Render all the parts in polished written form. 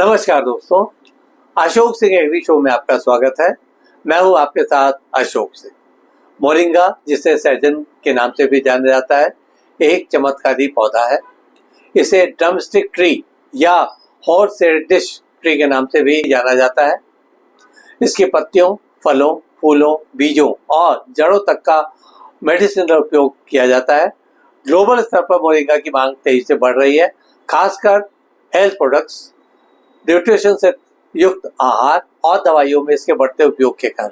नमस्कार दोस्तों, Ashok Singh agree show में आपका स्वागत है। मैं हूं आपके साथ अशोक सिंह। मोरिंगा, जिसे सहजन के नाम से भी जाना जाता है, एक चमत्कारी पौधा है। इसे ड्रमस्टिक ट्री या हॉर्सरेडिश ट्री के नाम से भी जाना जाता है। इसकी पत्तियों, फलों, फूलों, बीजों और जड़ों तक का मेडिसिनल उपयोग किया जाता है। ग्लोबल स्तर पर मोरिंगा की मांग तेजी से बढ़ रही है, खासकर हेल्थ प्रोडक्ट्स, न्यूट्रिशन से युक्त आहार और दवाइयों में इसके बढ़ते उपयोग के कारण।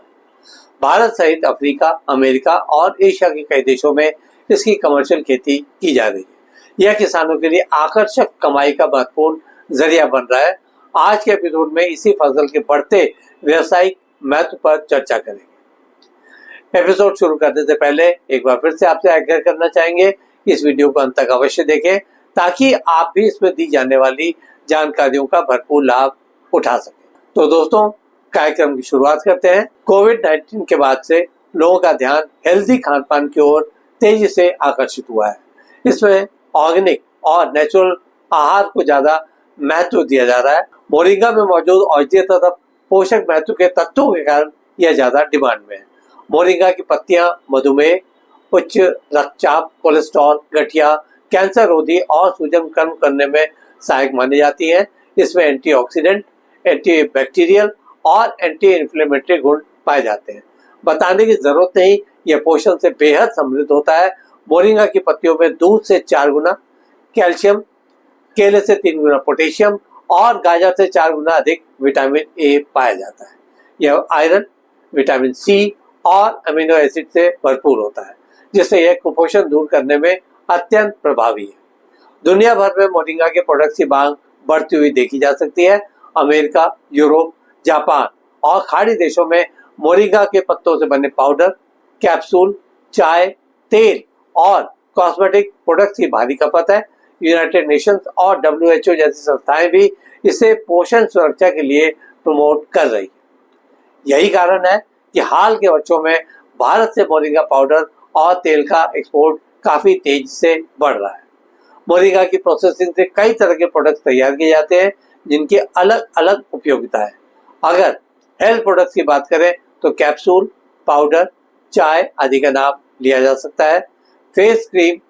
भारत सहित अफ्रीका, अमेरिका और एशिया के कई देशों में इसकी कमर्शियल खेती की जा रही है। यह किसानों के लिए आकर्षक कमाई का महत्वपूर्ण जरिया बन रहा है। आज के एपिसोड में इसी फसल के बढ़ते व्यवसायिक महत्व पर चर्चा करेंगे। एपिसोड शुरू करने से पहले एक बार फिर से आपसे आग्रह करना चाहेंगे, इस वीडियो को अंत तक अवश्य देखें ताकि आप भी इसमें दी जाने वाली जानकारियों का भरपूर लाभ उठा सकें। तो दोस्तों, कार्यक्रम की शुरुआत करते हैं। कोविड-19 के बाद से लोगों का ध्यान हेल्दी खान पान की ओर तेजी से आकर्षित हुआ है। इसमें ऑर्गेनिक और नेचुरल आहार को ज्यादा महत्व दिया जा रहा है। मोरिंगा में मौजूद औषधीय तथा पोषक महत्व के तत्वों के कारण यह ज्यादा डिमांड में है। मोरिंगा की पत्तियां मधुमेह, उच्च रक्तचाप, कोलेस्ट्रॉल, गठिया, कैंसर रोधी और सूजन कम करने में सहायक मानी जाती है। इसमें एंटीऑक्सीडेंट, एंटीबैक्टीरियल और एंटी इन्फ्लेमेटरी गुण पाए जाते हैं। बताने की जरूरत नहीं, यह पोषण से बेहद समृद्ध होता है। मोरिंगा की पत्तियों में दूध से 4 गुना कैल्शियम, केले से 3 गुना पोटेशियम और गाजर से 4 गुना अधिक विटामिन ए पाया जाता है। यह आयरन, विटामिन सी और अमीनो एसिड से भरपूर होता है, जिससे यह कुपोषण दूर करने में अत्यंत प्रभावी है। दुनिया भर में मोरिंगा के प्रोडक्ट्स की मांग बढ़ती हुई देखी जा सकती है। अमेरिका, यूरोप, जापान और खाड़ी देशों में मोरिंगा के पत्तों से बने पाउडर, कैप्सूल, चाय, तेल और कॉस्मेटिक प्रोडक्ट्स की भारी खपत है। यूनाइटेड नेशंस और WHO जैसी संस्थाएं भी इसे पोषण सुरक्षा के लिए प्रमोट कर रही है। यही कारण है कि हाल के वर्षों में भारत से मोरिंगा पाउडर और तेल का एक्सपोर्ट काफी तेजी से बढ़ रहा है। मोरिंगा की प्रोसेसिंग से कई तरह के प्रोडक्ट्स तैयार किए जाते हैं, जिनकी अलग अलग उपयोगिता है। अगर हेल्थ प्रोडक्ट्स की बात करें तो कैप्सूल, पाउडर, चाय आदि का नाम लिया जा सकता है। फेस क्रीम,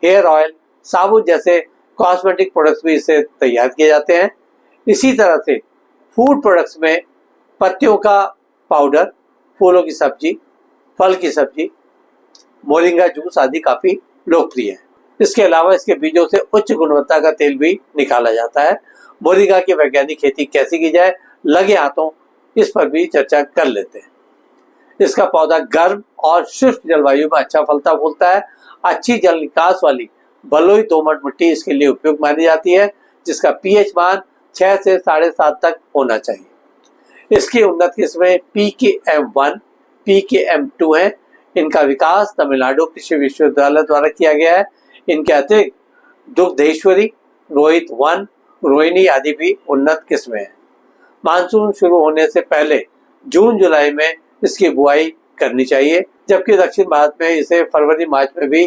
हेयर ऑयल, साबुन जैसे कॉस्मेटिक प्रोडक्ट्स भी इससे तैयार किए जाते हैं। इसी तरह से फूड प्रोडक्ट्स में पत्तियों का पाउडर, फूलों की सब्जी, फल की सब्जी, मोरिंगा जूस आदि काफी लोकप्रिय है। इसके अलावा इसके बीजों से उच्च गुणवत्ता का तेल भी निकाला जाता है। मोरिंगा की वैज्ञानिक खेती कैसे की जाए, लगे हाथों इस पर भी चर्चा कर लेते हैं। इसका पौधा गर्म और शुष्क जलवायु में अच्छा फलता फूलता है। अच्छी जल निकास वाली बलुई दोमट मिट्टी इसके लिए उपयुक्त मानी जाती है, जिसका pH मान 6 से 7.5 तक होना चाहिए। इसकी उन्नत किस्में PKM1, PKM2 है। इनका विकास तमिलनाडु कृषि विश्वविद्यालय द्वारा किया गया है। इनके अतिरिक्त दुग्धेश्वरी, रोहित 1, रोहिणी आदि भी उन्नत किस्में हैं। मानसून शुरू होने से पहले जून जुलाई में इसकी बुआई करनी चाहिए, जबकि दक्षिण भारत में इसे फरवरी मार्च में भी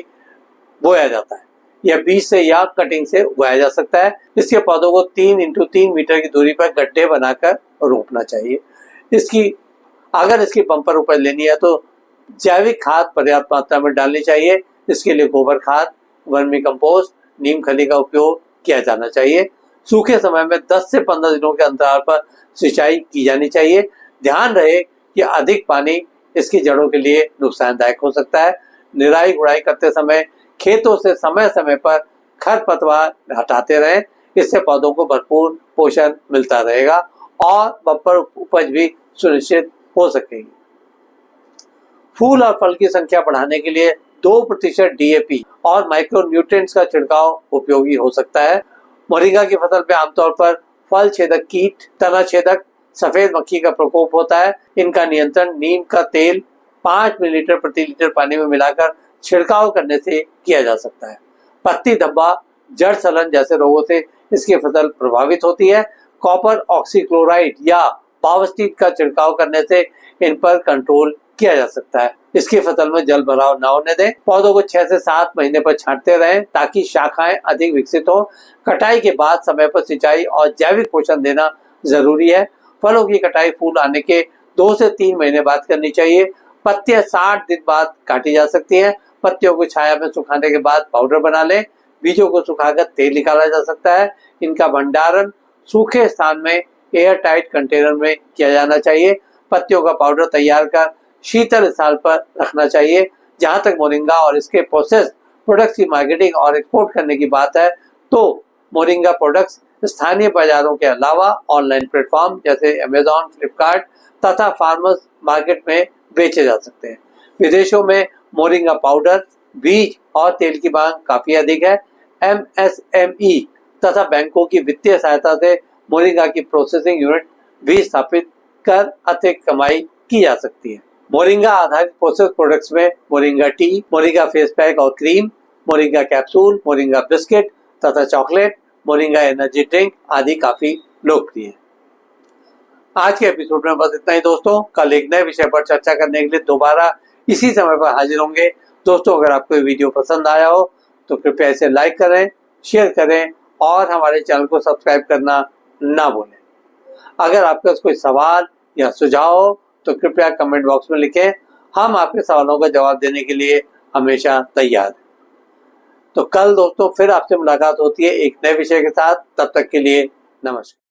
बोया जाता है। यह बीज से या कटिंग से उगाया जा सकता है। इसके पौधों को 3x3 मीटर की दूरी पर गड्ढे बनाकर रोपना चाहिए। अगर इसकी बम्पर उपज लेनी है तो जैविक खाद पर्याप्त मात्रा में डालनी चाहिए। इसके लिए गोबर खाद, वर्मी कंपोस्ट, नीम खली का उपयोग किया जाना चाहिए। सूखे समय में 10 से 15 दिनों के अंतराल पर सिंचाई की जानी चाहिए। ध्यान रहे कि अधिक पानी इसकी जड़ों के लिए नुकसानदायक हो सकता है। निराई गुड़ाई करते समय खेतों से समय समय पर खरपतवार हटाते रहें। इससे पौधों को भरपूर पोषण मिलता रहेगा और बम्पर उपज भी सुनिश्चित हो सकेगी। फूल और फल की संख्या बढ़ाने के लिए 2% DAP और माइक्रो न्यूट्रिएंट्स का छिड़काव उपयोगी हो सकता है। मोरिंगा की फसल पे आमतौर पर फल छेदक कीट, तना छेदक, सफेद मक्खी का प्रकोप होता है। इनका नियंत्रण नीम का तेल 5 मिलीलीटर प्रति लीटर पानी में मिलाकर छिड़काव करने से किया जा सकता है। पत्ती धब्बा, जड़ सलन जैसे रोगों से इसकी फसल प्रभावित होती है। कॉपर ऑक्सीक्लोराइड या पावस्टीन का छिड़काव करने से इन पर कंट्रोल किया जा सकता है। इसकी फसल में जल भराव न होने दें। पौधों को 6 से 7 महीने पर छांटते रहें ताकि शाखाएं अधिक विकसित हो। कटाई के बाद समय पर सिंचाई और जैविक पोषण देना जरूरी है। फलों की कटाई फूल आने के 2 से 3 महीने बाद करनी चाहिए। पत्तियां 60 दिन बाद काटी जा सकती हैं। पत्तियों को छाया में सुखाने के बाद पाउडर बना लें। बीजों को सुखाकर तेल निकाला जा सकता है। इनका भंडारण सूखे स्थान में एयर टाइट कंटेनर में किया जाना चाहिए। पत्तियों का पाउडर तैयार कर शीतल स्थान पर रखना चाहिए। जहां तक मोरिंगा और इसके प्रोसेस प्रोडक्ट्स की मार्केटिंग और एक्सपोर्ट करने की बात है, तो मोरिंगा प्रोडक्ट्स स्थानीय बाजारों के अलावा ऑनलाइन प्लेटफॉर्म जैसे अमेजॉन, फ्लिपकार्ट तथा फार्मर्स मार्केट में बेचे जा सकते हैं। विदेशों में मोरिंगा पाउडर, बीज और तेल की मांग काफी अधिक है। MSME तथा बैंकों की वित्तीय सहायता से मोरिंगा की प्रोसेसिंग यूनिट भी स्थापित कर अतिरिक्त कमाई की जा सकती है। मोरिंगा आधारित प्रोसेस प्रोडक्ट्स में moringa tea, moringa face pack और cream, moringa capsule, moringa biscuit तथा चॉकलेट, मोरिंगा एनर्जी ड्रिंक आदि काफी लोकप्रिय है। आज के एपिसोड में बस इतना ही दोस्तों। कल एक नए विषय पर चर्चा करने के लिए दोबारा इसी समय पर हाजिर होंगे। दोस्तों, अगर आपको ये वीडियो पसंद आया हो तो कृपया इसे लाइक करें, शेयर करें और हमारे चैनल को सब्सक्राइब करना ना भूलें। अगर आपके पास कोई सवाल या सुझाव हो तो कृपया कमेंट बॉक्स में लिखें। हम आपके सवालों का जवाब देने के लिए हमेशा तैयार हैं। तो कल दोस्तों फिर आपसे मुलाकात होती है एक नए विषय के साथ। तब तक के लिए नमस्कार।